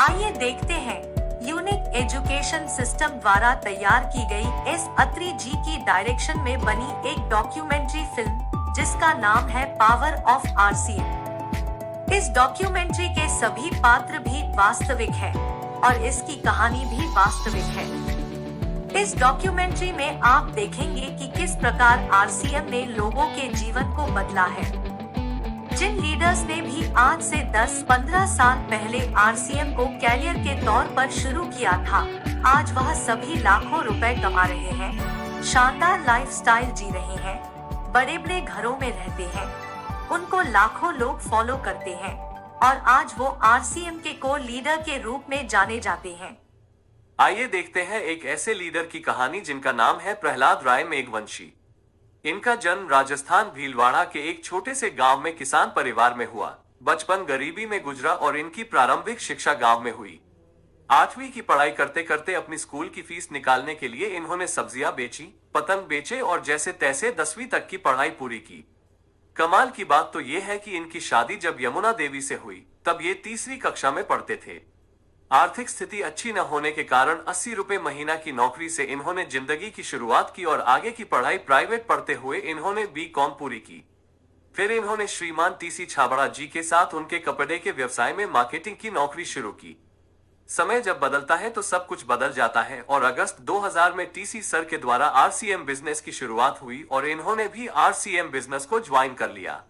आइए देखते हैं यूनिक एजुकेशन सिस्टम द्वारा तैयार की गई एस अत्री जी की डायरेक्शन में बनी एक डॉक्यूमेंट्री फिल्म जिसका नाम है पावर ऑफ आरसीएम। इस डॉक्यूमेंट्री के सभी पात्र भी वास्तविक है और इसकी कहानी भी वास्तविक है। इस डॉक्यूमेंट्री में आप देखेंगे कि किस प्रकार आरसीएम ने लोगों के जीवन को बदला है। जिन लीडर्स ने भी आज से 10-15 साल पहले आरसीएम को कैरियर के तौर पर शुरू किया था, आज वह सभी लाखों रुपए कमा रहे हैं, शानदार लाइफस्टाइल जी रहे हैं, बड़े बड़े घरों में रहते हैं, उनको लाखों लोग फॉलो करते हैं और आज वो आरसीएम के को लीडर के रूप में जाने जाते हैं। आइए देखते हैं एक ऐसे लीडर की कहानी जिनका नाम है प्रहलाद राय मेघवंशी। इनका जन्म राजस्थान भीलवाड़ा के एक छोटे से गांव में किसान परिवार में हुआ। बचपन गरीबी में गुजरा और इनकी प्रारंभिक शिक्षा गांव में हुई। 8वीं की पढ़ाई करते करते अपनी स्कूल की फीस निकालने के लिए इन्होंने सब्जियां बेची, पतंग बेचे और जैसे तैसे 10वीं तक की पढ़ाई पूरी की। कमाल की बात तो ये है कि इनकी शादी जब यमुना देवी से हुई तब ये 3वीं कक्षा में पढ़ते थे। आर्थिक स्थिति अच्छी न होने के कारण 80 रुपए महीना की नौकरी से इन्होंने जिंदगी की शुरुआत की और आगे की पढ़ाई प्राइवेट पढ़ते हुए इन्होंने बीकॉम पूरी की। फिर इन्होंने श्रीमान टीसी छाबड़ा जी के साथ उनके कपड़े के व्यवसाय में मार्केटिंग की नौकरी शुरू की। समय जब बदलता है तो सब कुछ बदल जाता है और अगस्त 2000 में टीसी सर के द्वारा आरसीएम बिजनेस की शुरुआत हुई और इन्होंने भी आरसीएम बिजनेस को ज्वाइन कर लिया।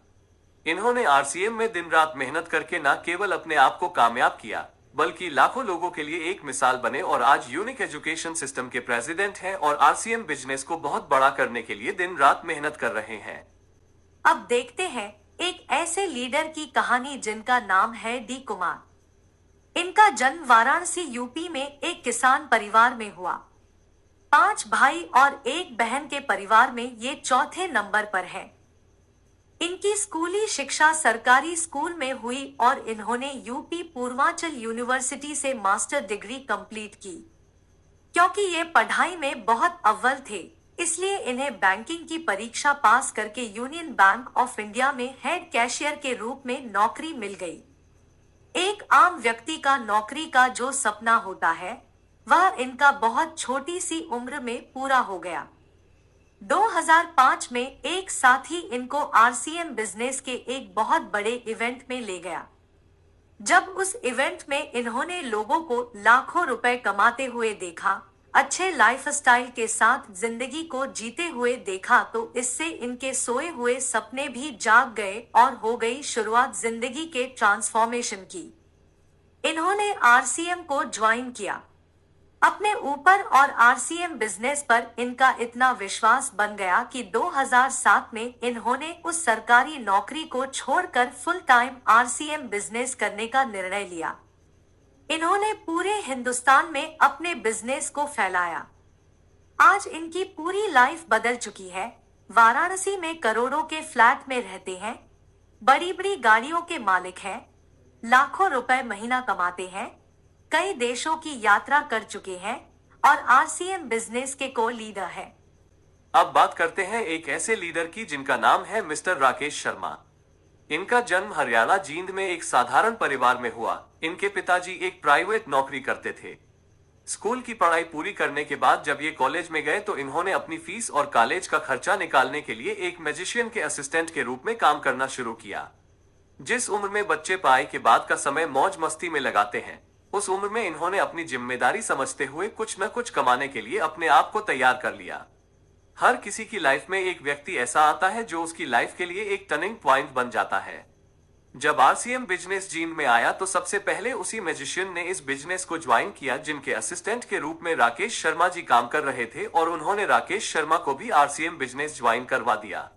इन्होंने आरसीएम में दिन रात मेहनत करके न केवल अपने आप को कामयाब किया बल्कि लाखों लोगों के लिए एक मिसाल बने और आज यूनिक एजुकेशन सिस्टम के प्रेसिडेंट हैं और आरसीएम बिजनेस को बहुत बड़ा करने के लिए दिन रात मेहनत कर रहे हैं। अब देखते हैं एक ऐसे लीडर की कहानी जिनका नाम है डी कुमार। इनका जन्म वाराणसी यूपी में एक किसान परिवार में हुआ। 5 भाई और 1 बहन के परिवार में ये चौथे नंबर पर है। इनकी स्कूली शिक्षा सरकारी स्कूल में हुई और इन्होंने यूपी पूर्वांचल यूनिवर्सिटी से मास्टर डिग्री कंप्लीट की। क्योंकि ये पढ़ाई में बहुत अव्वल थे, इसलिए इन्हें बैंकिंग की परीक्षा पास करके यूनियन बैंक ऑफ इंडिया में हेड कैशियर के रूप में नौकरी मिल गई। एक आम व्यक्ति का नौकरी का जो सपना होता है वह इनका बहुत छोटी सी उम्र में पूरा हो गया। 2005 में एक साथी इनको आरसीएम बिजनेस के एक बहुत बड़े इवेंट में ले गया। जब उस इवेंट में इन्होंने लोगों को लाखों रुपए कमाते हुए देखा, अच्छे लाइफस्टाइल के साथ जिंदगी को जीते हुए देखा, तो इससे इनके सोए हुए सपने भी जाग गए और हो गई शुरुआत जिंदगी के ट्रांसफॉर्मेशन की। इन्होंने आरसीएम को ज्वाइन किया। अपने ऊपर और आरसीएम बिजनेस पर इनका इतना विश्वास बन गया कि 2007 में इन्होंने उस सरकारी नौकरी को छोड़कर फुल टाइम आरसीएम बिजनेस करने का निर्णय लिया। इन्होंने पूरे हिंदुस्तान में अपने बिजनेस को फैलाया। आज इनकी पूरी लाइफ बदल चुकी है। वाराणसी में करोड़ों के फ्लैट में रहते हैं, बड़ी बड़ी गाड़ियों के मालिक हैं, लाखों रुपए महीना कमाते हैं, कई देशों की यात्रा कर चुके हैं और आरसीएम बिजनेस के को लीडर है। अब बात करते हैं एक ऐसे लीडर की जिनका नाम है मिस्टर राकेश शर्मा। इनका जन्म हरियाणा जींद में एक साधारण परिवार में हुआ। इनके पिताजी एक प्राइवेट नौकरी करते थे। स्कूल की पढ़ाई पूरी करने के बाद जब ये कॉलेज में गए तो इन्होंने अपनी फीस और कॉलेज का खर्चा निकालने के लिए एक मैजिशियन के असिस्टेंट के रूप में काम करना शुरू किया। जिस उम्र में बच्चे पढ़ाई के बाद का समय मौज मस्ती में लगाते हैं, उस उम्र में इन्होंने अपनी जिम्मेदारी समझते हुए कुछ न कुछ कमाने के लिए अपने आप को तैयार कर लिया। हर किसी की लाइफ में एक व्यक्ति ऐसा आता है जो उसकी लाइफ के लिए एक टर्निंग पॉइंट बन जाता है। जब आरसीएम बिजनेस जींद में आया तो सबसे पहले उसी मैजिशियन ने इस बिजनेस को ज्वाइन किया जिनके असिस्टेंट के रूप में राकेश शर्मा जी काम कर रहे थे और उन्होंने राकेश शर्मा को भी आरसीएम बिजनेस ज्वाइन करवा दिया।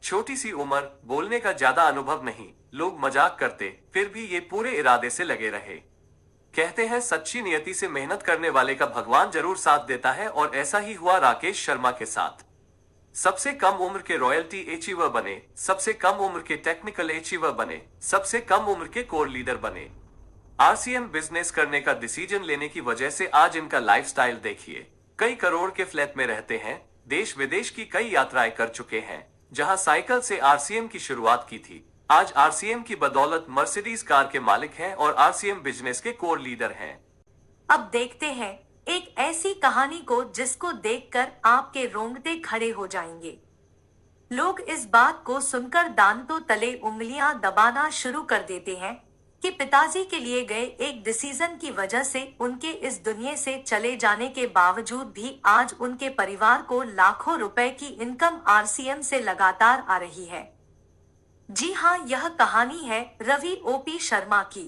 छोटी सी उम्र, बोलने का ज्यादा अनुभव नहीं, लोग मजाक करते, फिर भी ये पूरे इरादे से लगे रहे। कहते हैं सच्ची नियति से मेहनत करने वाले का भगवान जरूर साथ देता है और ऐसा ही हुआ राकेश शर्मा के साथ। सबसे कम उम्र के रॉयल्टी अचीवर बने, सबसे कम उम्र के टेक्निकल अचीवर बने, सबसे कम उम्र के कोर लीडर बने। आरसीएम बिजनेस करने का डिसीजन लेने की वजह से आज इनका लाइफस्टाइल देखिए। कई करोड़ के फ्लैट में रहते हैं, देश विदेश की कई यात्राएं कर चुके हैं। जहां साइकिल से आरसीएम की शुरुआत की थी, आज आरसीएम की बदौलत मर्सिडीज कार के मालिक हैं और आरसीएम बिजनेस के कोर लीडर हैं। अब देखते हैं एक ऐसी कहानी को जिसको देखकर आपके रोंगटे खड़े हो जाएंगे। लोग इस बात को सुनकर दांतों तले उंगलियां दबाना शुरू कर देते हैं कि पिताजी के लिए गए एक डिसीजन की वजह से उनके इस दुनिया से चले जाने के बावजूद भी आज उनके परिवार को लाखों रुपए की इनकम आरसीएम से लगातार आ रही है। जी हाँ, यह कहानी है रवि ओपी शर्मा की।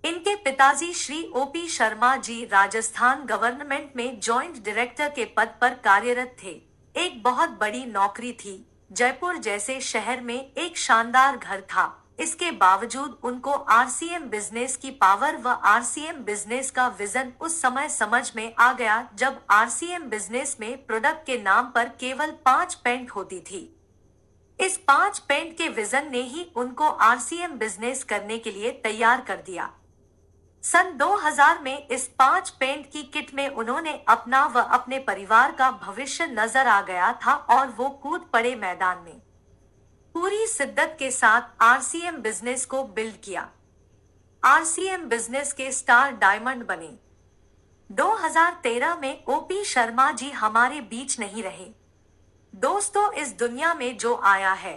इनके पिताजी श्री ओपी शर्मा जी राजस्थान गवर्नमेंट में जॉइंट डायरेक्टर के पद पर कार्यरत थे। एक बहुत बड़ी नौकरी थी। जयपुर जैसे शहर में एक शानदार घर था। इसके बावजूद उनको आरसीएम बिजनेस की पावर व आरसीएम बिजनेस का विजन उस समय समझ में आ गया जब आरसीएम बिजनेस में प्रोडक्ट के नाम पर केवल 5 पेंट होती थी। इस 5 पेंट के विजन ने ही उनको आरसीएम बिजनेस करने के लिए तैयार कर दिया। सन 2000 में इस 5 पेंट की किट में उन्होंने अपना व अपने परिवार का भविष्य नजर आ गया था और वो कूद पड़े मैदान में। पूरी शिद्दत के साथ आरसीएम बिजनेस को बिल्ड किया। आरसीएम बिजनेस के स्टार डायमंड बने। 2013 में ओपी शर्मा जी हमारे बीच नहीं रहे। दोस्तों, इस दुनिया में जो आया है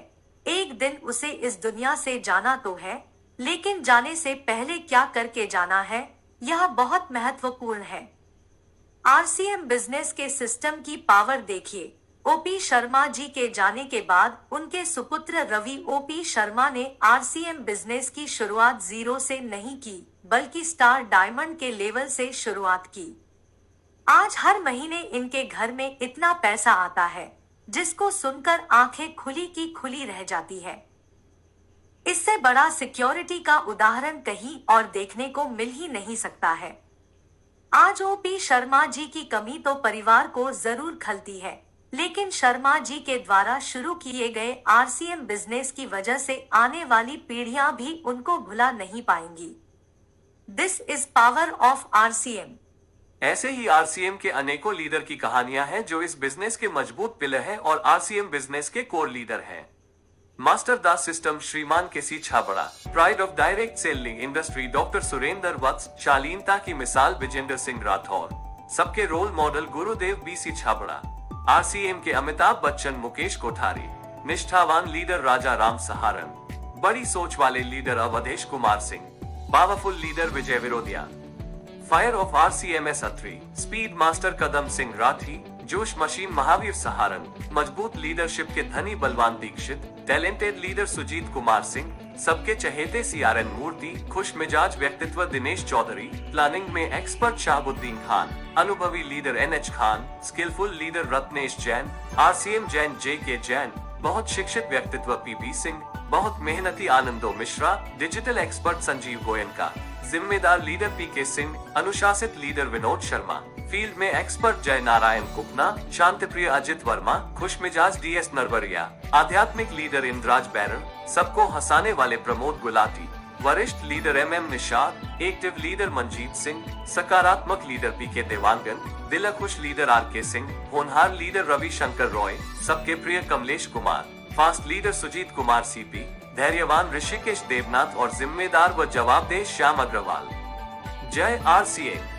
एक दिन उसे इस दुनिया से जाना तो है, लेकिन जाने से पहले क्या करके जाना है यह बहुत महत्वपूर्ण है। आरसीएम बिजनेस के सिस्टम की पावर देखिए। ओपी शर्मा जी के जाने के बाद उनके सुपुत्र रवि ओपी शर्मा ने आरसीएम बिजनेस की शुरुआत जीरो से नहीं की, बल्कि स्टार डायमंड के लेवल से शुरुआत की। आज हर महीने इनके घर में इतना पैसा आता है जिसको सुनकर आंखें खुली की खुली रह जाती है। इससे बड़ा सिक्योरिटी का उदाहरण कहीं और देखने को मिल ही नहीं सकता है। आज ओपी शर्मा जी की कमी तो परिवार को जरूर खलती है, लेकिन शर्मा जी के द्वारा शुरू किए गए आरसीएम बिजनेस की वजह से आने वाली पीढ़ियां भी उनको भुला नहीं पाएंगी। This is power of RCM. ऐसे ही आरसीएम के अनेकों लीडर की कहानियां हैं जो इस बिजनेस के मजबूत पिलर हैं और आरसीएम बिजनेस के कोर लीडर हैं। मास्टर दास सिस्टम श्रीमान KC Chhabra, pride of direct selling industry doctor Surendra Vats, शालीनता की मिसाल विजेंद्र सिंह राठौर, सबके रोल मॉडल गुरुदेव बीसी छाबड़ा, आरसीएम के अमिताभ बच्चन मुकेश कोठारी, निष्ठावान लीडर राजा राम सहारन, बड़ी सोच वाले leader Awadhesh Kumar Singh, powerful leader Vijay Virodhiya, fire of RCMS Atri, speed master Kadam Singh Rathi, जोश मशीन महावीर सहारन, मजबूत लीडरशिप के धनी बलवान दीक्षित, टैलेंटेड लीडर सुजीत कुमार सिंह, सबके चहेते सीआरएन मूर्ति, खुश मिजाज व्यक्तित्व दिनेश चौधरी, प्लानिंग में एक्सपर्ट शाहबुद्दीन खान, अनुभवी leader NH Khan, skillful leader Ratnesh Jain, RCM Jain JK Jain, बहुत शिक्षित व्यक्तित्व पीपी सिंह, बहुत मेहनती आनंदो मिश्रा, डिजिटल एक्सपर्ट संजीव गोयनका, जिम्मेदार लीडर पीके सिंह, अनुशासित लीडर विनोद शर्मा, फील्ड में एक्सपर्ट जय नारायण कुपना, शांतिप्रिय अजित वर्मा, खुशमिजाज डीएस नरवरिया, आध्यात्मिक लीडर इंद्राज बैरर, सबको हंसाने वाले प्रमोद गुलाटी, वरिष्ठ leader MM Nishad, active leader Manjeet Singh, सकारात्मक लीडर पीके देवांगन, दिल खुश लीडर आरके सिंह, होनहार लीडर रविशंकर रॉय, सबके प्रिय Kamlesh Kumar, fast leader Sujit Kumar CP, धैर्यवान ऋषिकेश देवनाथ और जिम्मेदार व जवाबदेह श्याम अग्रवाल। जय आरसीएम।